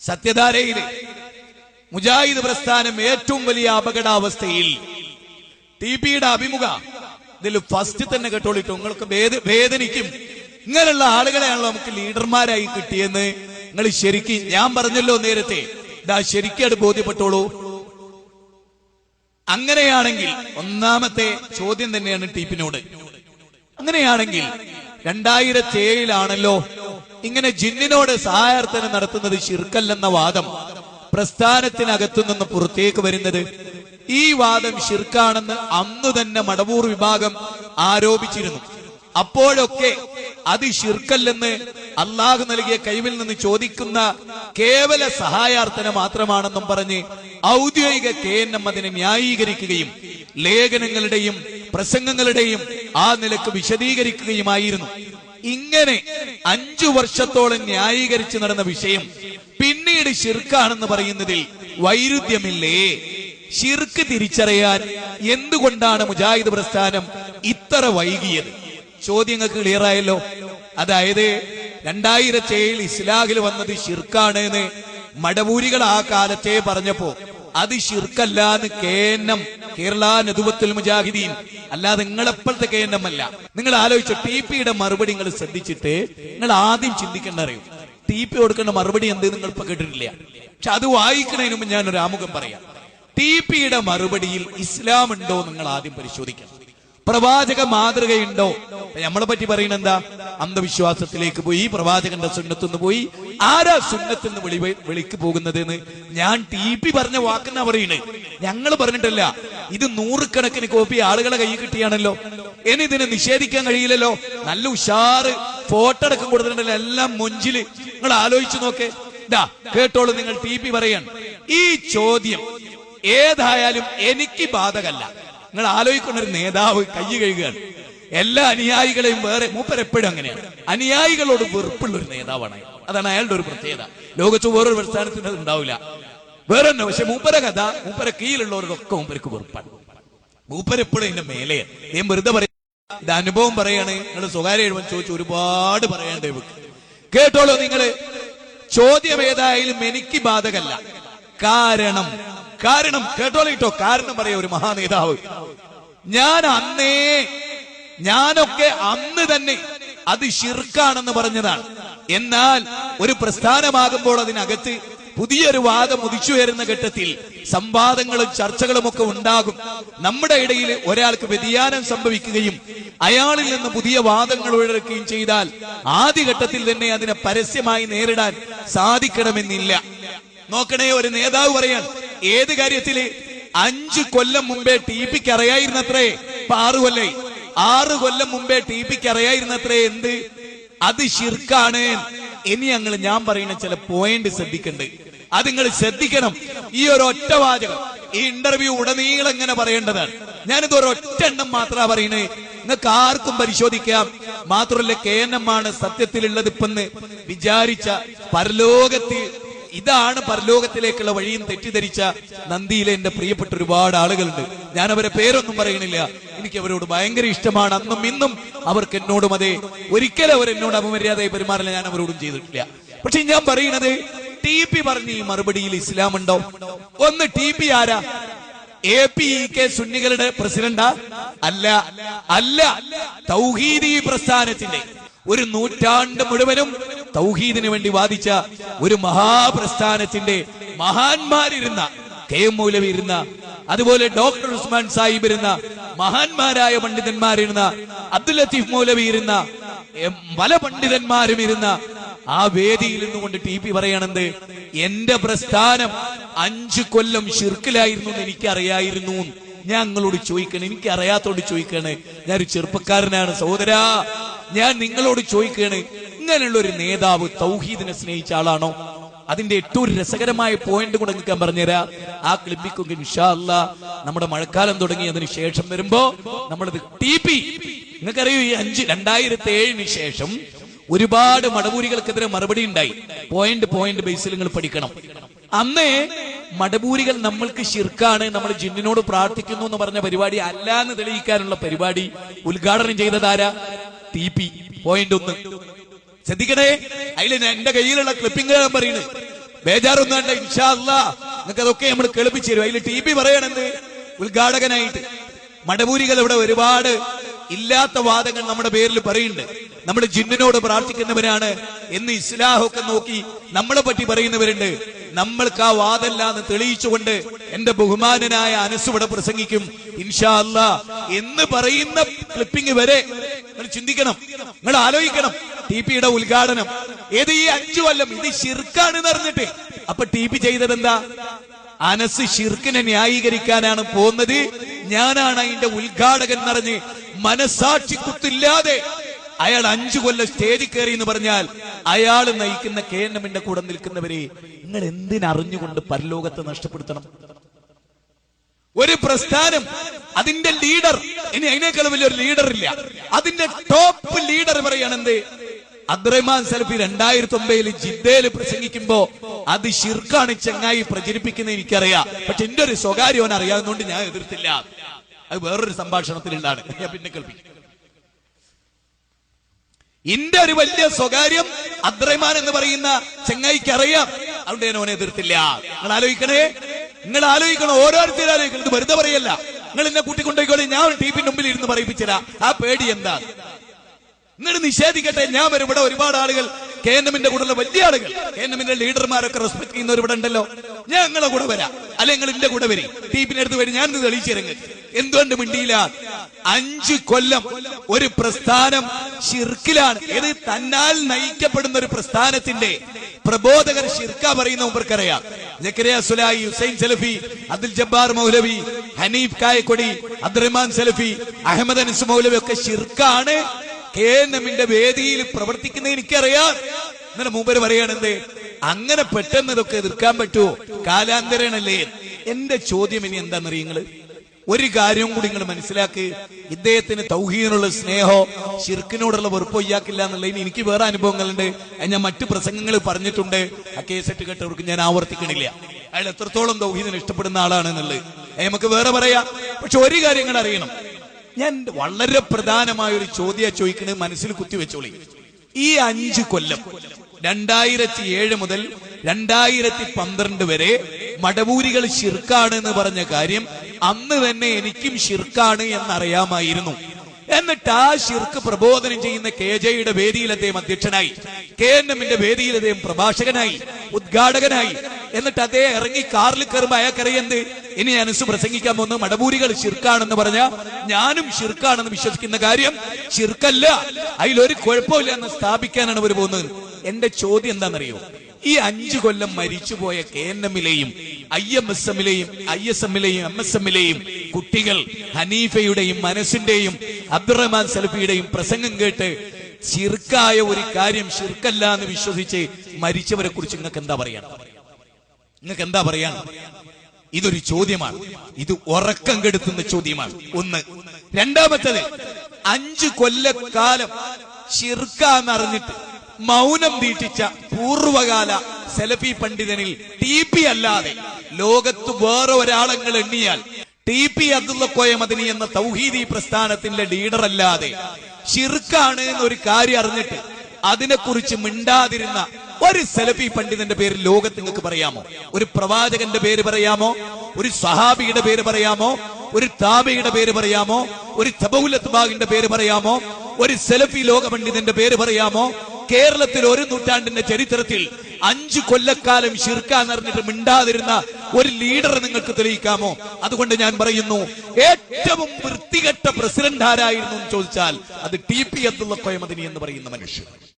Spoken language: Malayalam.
സത്യധാരയില് മുജാഹിദ് പ്രസ്ഥാനം ഏറ്റവും വലിയ അപകടാവസ്ഥയിൽ ടിപിയുടെ അഭിമുഖ ഇതിൽ ഫസ്റ്റ് തന്നെ കേട്ടോളിട്ടു. നിങ്ങൾക്ക് വേദനിക്കും. ഇങ്ങനെയുള്ള ആളുകളെയാണല്ലോ നമുക്ക് ലീഡർമാരായി കിട്ടിയെന്ന് നിങ്ങൾ ശരിക്കും ഞാൻ പറഞ്ഞല്ലോ നേരത്തെ, ഇതാ ശരിക്കും അത് ബോധ്യപ്പെട്ടോളൂ. അങ്ങനെയാണെങ്കിൽ ഒന്നാമത്തെ ചോദ്യം തന്നെയാണ് ടിപിനോട്. അങ്ങനെയാണെങ്കിൽ 2007 ഇങ്ങനെ ജിന്നിനോട് സഹായാർത്ഥന നടത്തുന്നത് ശിർക്കല്ലെന്ന വാദം പ്രസ്ഥാനത്തിനകത്തു നിന്ന് പുറത്തേക്ക് വരുന്നത്. ഈ വാദം ശിർക്കാണെന്ന് അന്നു തന്നെ മടവൂർ വിഭാഗം ആരോപിച്ചിരുന്നു. അപ്പോഴൊക്കെ അത് ശിർക്കല്ലെന്ന് അള്ളാഹു നൽകിയ കൈവിൽ നിന്ന് ചോദിക്കുന്ന കേവല സഹായാർത്ഥന മാത്രമാണെന്നും പറഞ്ഞ് ഔദ്യോഗിക KNM അതിനെ ന്യായീകരിക്കുകയും ലേഖനങ്ങളുടെയും പ്രസംഗങ്ങളുടെയും ആ നിലക്ക് വിശദീകരിക്കുകയുമായിരുന്നു. ഇങ്ങനെ 5 വർഷത്തോളം ന്യായീകരിച്ചു നടന്ന വിഷയം പിന്നീട് ശിർക്കാണെന്ന് പറയുന്നതിൽ വൈരുദ്ധ്യമില്ലേ? ശിർക്ക് തിരിച്ചറിയാൻ എന്തുകൊണ്ടാണ് മുജാഹിദ് പ്രസ്ഥാനം ഇത്ര വൈകിയത്? ചോദ്യങ്ങൾക്ക് ക്ലിയർ ആയല്ലോ. അതായത് 2007 ഇസ്ലാഹിൽ വന്നത് ശിർക്കാണ് എന്ന് മടവൂരികൾ ആ കാലത്തെ പറഞ്ഞപ്പോ അത് ശിർക്കല്ലാന്ന് KNM, കേരള നദുവത്തുൽ മുജാഹിദീൻ, അല്ലാതെ നിങ്ങളെപ്പോഴത്തെ KNM അല്ല. നിങ്ങൾ ആലോചിച്ചോ, ടിപിയുടെ മറുപടി നിങ്ങൾ ശ്രദ്ധിച്ചിട്ട് നിങ്ങൾ ആദ്യം ചിന്തിക്കേണ്ട അറിയും, ടിപി കൊടുക്കേണ്ട മറുപടി എന്ത് നിങ്ങൾ ഇപ്പൊ കേട്ടിട്ടില്ല. പക്ഷെ അത് വായിക്കുന്നതിന് മുമ്പ് ഞാനൊരു ആമുഖം പറയാം. ടിപിയുടെ മറുപടിയിൽ ഇസ്ലാം ഉണ്ടോ നിങ്ങൾ ആദ്യം പരിശോധിക്കണം. പ്രവാചക മാതൃകയുണ്ടോ? നമ്മളെ പറ്റി പറയുന്നത് എന്താ? അന്ധവിശ്വാസത്തിലേക്ക് പോയി, പ്രവാചകന്റെ സുന്നത്തുനിന്ന് പോയി. ആരാ സുന്നത്തുനിന്ന് വിളിക്ക് പോകുന്നത് എന്ന് ഞാൻ ടിപി പറഞ്ഞ വാക്കെന്നാ പറയുന്നത്, ഞങ്ങൾ പറഞ്ഞിട്ടല്ല. ഇത് 100 കണക്കിന് കോപ്പി ആളുകളെ കൈ കിട്ടിയാണല്ലോ. ഇനി ഇതിനെ നിഷേധിക്കാൻ കഴിയില്ലല്ലോ. നല്ല ഉഷാറ് ഫോട്ടോ അടക്കം കൊടുത്തിട്ടുണ്ടല്ലോ, എല്ലാം മൊഞ്ചില്. നിങ്ങൾ ആലോചിച്ചു നോക്കേ. ഇതാ കേട്ടോളൂ, നിങ്ങൾ ടിപി പറയാൻ. ഈ ചോദ്യം ഏതായാലും എനിക്ക് ബാധകല്ല. നിങ്ങൾ ആലോചിക്കുന്ന ഒരു നേതാവ് കൈ കഴുകുകയാണ്, എല്ലാ അനുയായികളെയും വേറെ. മൂപ്പരെപ്പോഴും അങ്ങനെയാണ്, അനുയായികളോട് വെറുപ്പുള്ള ഒരു നേതാവാണ്. അതാണ് അയാളുടെ ഒരു പ്രത്യേകത. ലോകത്ത് വേറൊരു പ്രസ്ഥാനത്തിന് അത് ഉണ്ടാവില്ല, വേറെ തന്നെ. പക്ഷെ മൂപ്പര കഥ, മൂപ്പരെ കീഴിലുള്ളവരോടൊക്കെ മൂപ്പർക്ക് വെറുപ്പാണ്. മൂപ്പരെപ്പോഴും ഇതിന്റെ മേലെ. ഞാൻ വെറുതെ പറയാം, ഇത് അനുഭവം പറയാണ്. നിങ്ങൾ സ്വകാര്യ എഴുതാൻ ചോദിച്ചു ഒരുപാട് പറയാണ്ട് കേട്ടോളൂ. നിങ്ങള് ചോദ്യം ഏതായാലും എനിക്ക് ബാധകല്ല. കാരണം കേട്ടോളിട്ടോ, കാരണം പറയാ ഒരു മഹാനേതാവ്. ഞാനൊക്കെ അന്ന് തന്നെ അത് ശിർക്കാണെന്ന് പറഞ്ഞതാണ്. എന്നാൽ ഒരു പ്രസ്ഥാനമാകുമ്പോൾ അതിനകത്ത് പുതിയൊരു വാദം ഉദിച്ചുയരുന്ന ഘട്ടത്തിൽ സംവാദങ്ങളും ചർച്ചകളും ഒക്കെ ഉണ്ടാകും. നമ്മുടെ ഇടയിൽ ഒരാൾക്ക് വ്യതിയാനം സംഭവിക്കുകയും അയാളിൽ നിന്ന് പുതിയ വാദങ്ങൾ ഉയർത്തുകയും ചെയ്താൽ ആദ്യഘട്ടത്തിൽ തന്നെ അതിനെ പരസ്യമായി നേരിടാൻ സാധിക്കണമെന്നില്ല. നോക്കണേ, ഒരു നേതാവ് പറയാൻ ഏത് കാര്യത്തില് 5 കൊല്ലം മുമ്പേ ടിപിക്ക് അറിയായിരുന്നത്രേ. 6 കൊല്ലായി. 6 കൊല്ലം മുമ്പേ ടിപിക്ക് അറിയായിരുന്നത്രേ എന്ത്? അത് ശിർക്കാണ്. ഇനി ഞാൻ പറയുന്ന ചില പോയിന്റ് ശ്രദ്ധിക്കണ്ട്, അത് നിങ്ങൾ ശ്രദ്ധിക്കണം. ഈ ഒരു ഒറ്റ വാചകം ഈ ഇന്റർവ്യൂ ഉടനീളം ഇങ്ങനെ പറയേണ്ടതാണ്. ഞാനിത് ഒരൊറ്റ എണ്ണം മാത്രമാണ് പറയുന്നത്, നിങ്ങൾക്ക് ആർക്കും പരിശോധിക്കാം. മാത്രമല്ല KNM ആണ് സത്യത്തിലുള്ളത് ഇപ്പെന്ന് വിചാരിച്ച പരലോകത്തിൽ ഇതാണ് പരലോകത്തിലേക്കുള്ള വഴിയും തെറ്റിദ്ധരിച്ച നന്ദിയിലെ എന്റെ പ്രിയപ്പെട്ട ഒരുപാട് ആളുകളുണ്ട്. ഞാൻ അവരെ പേരൊന്നും പറയുന്നില്ല, എനിക്ക് അവരോട് ഭയങ്കര ഇഷ്ടമാണ്. അന്നും ഇന്നും അവർക്ക് എന്നോടും അതെ. ഒരിക്കലും അവർ എന്നോട് അപമര്യാദയായി പെരുമാറില്ല, ഞാൻ അവരോടും ചെയ്തിട്ടില്ല. പക്ഷെ ഞാൻ പറയുന്നത്, ടിപി പറഞ്ഞ ഈ മറുപടിയിൽ ഇസ്ലാം ഉണ്ടോ? ഒന്ന്, ടിപി ആരാ? APEK സുന്നികളുടെ പ്രസിഡന്റാ? അല്ല. തൗഹീദി പ്രസ്ഥാനത്തിന്റെ ഒരു നൂറ്റാണ്ട് മുഴുവനും തൗഹീദിന് വേണ്ടി വാദിച്ച ഒരു മഹാപ്രസ്ഥാനത്തിന്റെ മഹാന്മാരിരുന്ന KM മൗലവി ഇരുന്ന, അതുപോലെ ഡോക്ടർ ഉസ്മാൻ സാഹിബ് ഇരുന്ന, മഹാന്മാരായ പണ്ഡിതന്മാരിരുന്ന, അബ്ദുൽ ലത്തീഫ് മൗലവി ഇരുന്ന, പല പണ്ഡിതന്മാരും ഇരുന്ന ആ വേദിയിൽ നിന്നുകൊണ്ട് ടിപി പറയണത്, എന്റെ പ്രസ്ഥാനം 5 കൊല്ലം ശിർക്കിലായിരുന്നു എന്ന് എനിക്കറിയായിരുന്നു. ഞാൻ നിങ്ങളോട് ചോദിക്കണേ, എനിക്ക് അറിയാത്തോണ്ട് ചോദിക്കണേ. ഞാനൊരു ചെറുപ്പക്കാരനാണ് സഹോദരാ, ഞാൻ നിങ്ങളോട് ചോദിക്കണേ, ഇങ്ങനെയുള്ള ഒരു നേതാവ് തൗഹീദിനെ സ്നേഹിച്ച ആളാണോ? അതിന്റെ ഏറ്റവും രസകരമായ പോയിന്റ് കൂടെ നിങ്ങൾക്ക് പറഞ്ഞുതരാം. ആ ക്ലിപ്പിക്കൊക്കെ ഇൻഷാ അല്ലാഹ് നമ്മുടെ മഴക്കാലം തുടങ്ങി അതിന് ശേഷം വരുമ്പോ നമ്മളത് ടിപി, നിങ്ങൾക്കറിയൂ, ഈ 2007 ശേഷം ഒരുപാട് മടവൂരികൾക്കെതിരെ മറുപടി ഉണ്ടായി. പോയിന്റ് ബേസിൽ നിങ്ങൾ പഠിക്കണം. അന്നേ മടവൂരികൾ നമ്മൾക്ക് ശിർക്കാണ്, നമ്മൾ ജിന്നിനോട് പ്രാർത്ഥിക്കുന്നു എന്ന് പറഞ്ഞ പരിപാടി അല്ല എന്ന് തെളിയിക്കാനുള്ള പരിപാടി ഉദ്ഘാടനം ചെയ്തതാരാ? ടിപി. പോയിന്റ് 1 ശ്രദ്ധിക്കണേ. അതിൽ എന്റെ കയ്യിലുള്ള ക്ലിപ്പിംഗ് പറയുന്നത്, ബേജാറൊന്നും വേണ്ട, ഇൻഷാ അല്ലാഹ് നിങ്ങൾക്ക് അതൊക്കെ നമ്മൾ കേൾപ്പിച്ചു തരും. അതിൽ ടി പി പറയണെന്ത് ഉദ്ഘാടകനായിട്ട് മടവൂരികൾ ഇവിടെ ഒരുപാട് ഇല്ലാത്ത വാദങ്ങൾ നമ്മുടെ പേരിൽ പറയുന്നുണ്ട്. നമ്മുടെ ജിന്നിനോട് പ്രാർത്ഥിക്കുന്നവരാണ് എന്ന് ഇസ്ലാഹൊക്കെ നോക്കി നമ്മളെ പറ്റി പറയുന്നവരുണ്ട്. നമ്മൾക്ക് ആ വാദമല്ലാന്ന് തെളിയിച്ചുകൊണ്ട് എന്റെ ബഹുമാനനായ അനസ് ഇവിടെ പ്രസംഗിക്കും ഇൻഷാ അല്ലാഹ് എന്ന് പറയുന്ന ക്ലിപ്പിംഗ് വരെ നിങ്ങൾ ചിന്തിക്കണം, നിങ്ങൾ ആലോചിക്കണം. ടി പിയുടെ ഉദ്ഘാടനം ഏത് ഈ 5 കൊല്ലം ഇത് ശിർക്കാണെന്ന് അറിഞ്ഞിട്ട് അപ്പൊ ടി പി ചെയ്തത് എന്താ? അനസ് ശിർക്കിനെ ന്യായീകരിക്കാനാണ് പോകുന്നത്, ഞാനാണ് അതിന്റെ ഉദ്ഘാടകൻ എന്നറിഞ്ഞ് മനസാക്ഷി കുത്തില്ലാതെ അയാൾ 5 കൊല്ലം സ്റ്റേജിൽ കയറി എന്ന് പറഞ്ഞാൽ അയാൾ നയിക്കുന്ന KNMന്റെ കൂടെ നിൽക്കുന്നവരെ നിങ്ങൾ എന്തിനറിഞ്ഞുകൊണ്ട് പരലോകത്തെ നഷ്ടപ്പെടുത്തണം? ഒരു പ്രസ്ഥാനം അതിന്റെ ലീഡർ, ഇനി അതിനേക്കാൾ വലിയൊരു ലീഡർ ഇല്ല, അതിന്റെ ടോപ്പ് ലീഡർ പറയാണെന്ത്? അബ്ദുറഹ്മാൻ സലഫി 2009 ജിദ്ദയിൽ പ്രസംഗിക്കുമ്പോ അത് ശിർക്കാണ് ചങ്ങായി പ്രചരിപ്പിക്കുന്നത് എനിക്കറിയാം, പക്ഷെ എന്റെ ഒരു സ്വകാര്യം അറിയാവുന്നതുകൊണ്ട് ഞാൻ എതിർത്തില്ല. അത് വേറൊരു സംഭാഷണത്തിലുണ്ടാണ്, ഞാൻ പിന്നെ കേൾപ്പിക്കും. എന്റെ ഒരു വലിയ സ്വകാര്യം അബ്ദുറഹ്മാൻ എന്ന് പറയുന്ന ചങ്ങായിക്ക് അറിയാം, അതുകൊണ്ട് ഞാൻ ഓനെ എതിർത്തില്ല. നിങ്ങൾ ആലോചിക്കണേ, നിങ്ങൾ ആലോചിക്കണം, ഓരോരുത്തരും ആലോചിക്കണം. ഇത് വെറുതെ പറയല്ല. നിങ്ങൾ എന്നെ കൂട്ടിക്കൊണ്ടോയിക്കോളെ, ഞാൻ ടി പി മുമ്പിൽ ഇരുന്ന് പറയിപ്പിച്ചരാ. ആ പേടി എന്താ? നിങ്ങൾ നിഷേധിക്കട്ടെ, ഞാൻ വരും. ഇവിടെ ഒരുപാട് ആളുകൾ KNMന്റെ കൂടെയുള്ള വലിയ ആളുകൾ, KNMന്റെ ലീഡർമാരൊക്കെ റെസ്പെക്ട് ചെയ്യുന്നവർ ഇവിടെ ഉണ്ടല്ലോ. ഞാൻ നിങ്ങളെ കൂടെ വരാം, അല്ലെങ്കിൽ നിങ്ങൾ എന്റെ കൂടെ വരും, ടി പിന്റെ അടുത്ത് വരും, ഞാൻ തെളിയിച്ചിറങ്ങി. എന്തുകൊണ്ട് മിണ്ടിയില്ല? 5 കൊല്ലം ഒരു പ്രസ്ഥാനം ശിർക്കിലാണ്. ഇത് തന്നാൽ നയിക്കപ്പെടുന്ന ഒരു പ്രസ്ഥാനത്തിന്റെ പ്രബോധകർ ശിർക്ക പറയുന്ന മുമ്പർക്കറിയാം. സക്കരിയ സുലായി, ഹുസൈൻ സലഫി, അബ്ദുൽ ജബ്ബാർ മൗലവി, ഹനീഫ് കായക്കൊടി, അബ്ദുറഹ്മാൻ സലഫി, അഹമ്മദ് അനസ് മൗലവി ഒക്കെ ശിർക്കാണ് KNMന്റെ വേദിയിൽ പ്രവർത്തിക്കുന്ന എനിക്കറിയാം. ഇന്നലെ മൂപ്പര് പറയാണെന്ത്? അങ്ങനെ പെട്ടെന്ന് ഇതൊക്കെ എതിർക്കാൻ പറ്റുമോ? കാലാന്തരനല്ലേ? എന്റെ ചോദ്യം ഇനി എന്താണെന്നറിയങ്ങള്, ഒരു കാര്യവും കൂടി നിങ്ങൾ മനസ്സിലാക്ക്. ഇദ്ദേഹത്തിന് തൗഹീദിനുള്ള സ്നേഹോ ശിർക്കിനോടുള്ള വെറുപ്പോ ഇയാക്കില്ല എന്നുള്ളതിന് എനിക്ക് വേറെ അനുഭവങ്ങളുണ്ട്. ഞാൻ മറ്റു പ്രസംഗങ്ങൾ പറഞ്ഞിട്ടുണ്ട്. ആ കേസറ്റ് കേട്ടവർക്ക് ഞാൻ ആവർത്തിക്കണില്ല. അയാൾ എത്രത്തോളം തൗഹീദിനെ ഇഷ്ടപ്പെടുന്ന ആളാണെന്നുള്ളത് നമുക്ക് വേറെ പറയാം. പക്ഷെ ഒരു കാര്യങ്ങൾ അറിയണം, ഞാൻ വളരെ പ്രധാനമായ ഒരു ചോദ്യം ചോദിക്കുന്നത്, മനസ്സിൽ കുത്തിവെച്ചോളി. ഈ 5 കൊല്ലം 2007 മുതൽ 2012 വരെ മടവൂരികൾ ശിർക്കാണ് എന്ന് പറഞ്ഞ കാര്യം അന്ന് തന്നെ എനിക്കും ശിർക്കാണ് എന്നറിയാമായിരുന്നു. എന്നിട്ട് ആ ശിർക്ക് പ്രബോധനം ചെയ്യുന്ന KJയുടെ വേദിയിൽ അദ്ദേഹം അധ്യക്ഷനായി, KNMന്റെ വേദിയിൽ അദ്ദേഹം പ്രഭാഷകനായി, ഉദ്ഘാടകനായി. എന്നിട്ട് അദ്ദേഹം ഇറങ്ങി കാറിൽ കയറുമ്പോ അയാൾക്കറിയെന്ത്? ഇനി അനസ് പ്രസംഗിക്കാൻ പോകുന്നത് മടവൂരികൾ ശിർക്കാണെന്ന് പറഞ്ഞ ഞാനും ശിർക്കാണെന്ന് വിശ്വസിക്കുന്ന കാര്യം ശിർക്കല്ല, അതിലൊരു കുഴപ്പമില്ല എന്ന് സ്ഥാപിക്കാനാണ് അവർ പോകുന്നത്. എന്റെ ചോദ്യം എന്താണെന്നറിയോ? ഈ 5 കൊല്ലം മരിച്ചുപോയ KNMലെയും IMSMലെയും ISMലെയും MSMലെയും കുട്ടികൾ ഹനീഫയുടെയും മനസ്സിന്റെയും അബ്ദുറഹ്മാൻ സലഫിയുടെയും പ്രസംഗം കേട്ട് ശിർക്കായ ഒരു കാര്യം ശിർക്കല്ല എന്ന് വിശ്വസിച്ച് മരിച്ചവരെ കുറിച്ച് നിങ്ങൾക്ക് എന്താ പറയാൻ? നിങ്ങൾക്ക് എന്താ പറയാൻ? ഇതൊരു ചോദ്യമാണ്, ഇത് ഉറക്കം കെടുത്തുന്ന ചോദ്യമാണ്. ഒന്ന്. രണ്ടാമത്തേത്, 5 കൊല്ലക്കാലം ശിർക്കാന്നറിഞ്ഞിട്ട് മൗനം ദീക്ഷിച്ച പൂർവകാല സലഫി പണ്ഡിതനിൽ TP അല്ലാതെ ലോകത്ത് വേറെ ഒരാളെങ്ങൾ എണ്ണിയാൽ TP അബ്ദുള്ള കോയ മദനി എന്ന തൗഹീദി പ്രസ്ഥാനത്തിന്റെ ലീഡർ അല്ലാതെ ശിർക്കാണ് എന്നൊരു കാര്യം അറിഞ്ഞിട്ട് അതിനെക്കുറിച്ച് മിണ്ടാതിരുന്ന ഒരു സലഫി പണ്ഡിതന്റെ പേര് ലോകത്ത് നിങ്ങൾക്ക് പറയാമോ? ഒരു പ്രവാചകന്റെ പേര് പറയാമോ? ഒരു സഹാബിയുടെ പേര് പറയാമോ? ഒരു താബിയുടെ പേര് പറയാമോ? ഒരു തബഉൽ അത്ബാഇന്റെ പേര് പറയാമോ? ഒരു സലഫി ലോക പണ്ഡിതന്റെ പേര് പറയാമോ? കേരളത്തിൽ 1 നൂറ്റാണ്ടിന്റെ ചരിത്രത്തിൽ 5 കൊല്ലക്കാലം ശിർക്കാന്ന് അറിഞ്ഞിട്ട് മിണ്ടാതിരുന്ന ഒരു ലീഡർ നിങ്ങൾക്ക് തെളിയിക്കാമോ? അതുകൊണ്ട് ഞാൻ പറയുന്നു, ഏറ്റവും വൃത്തികെട്ട പ്രസിഡന്റ് ആരായിരുന്നു എന്ന് ചോദിച്ചാൽ അത് TP അബ്ദുള്ള കോയ മദനി എന്ന് പറയുന്ന മനുഷ്യൻ.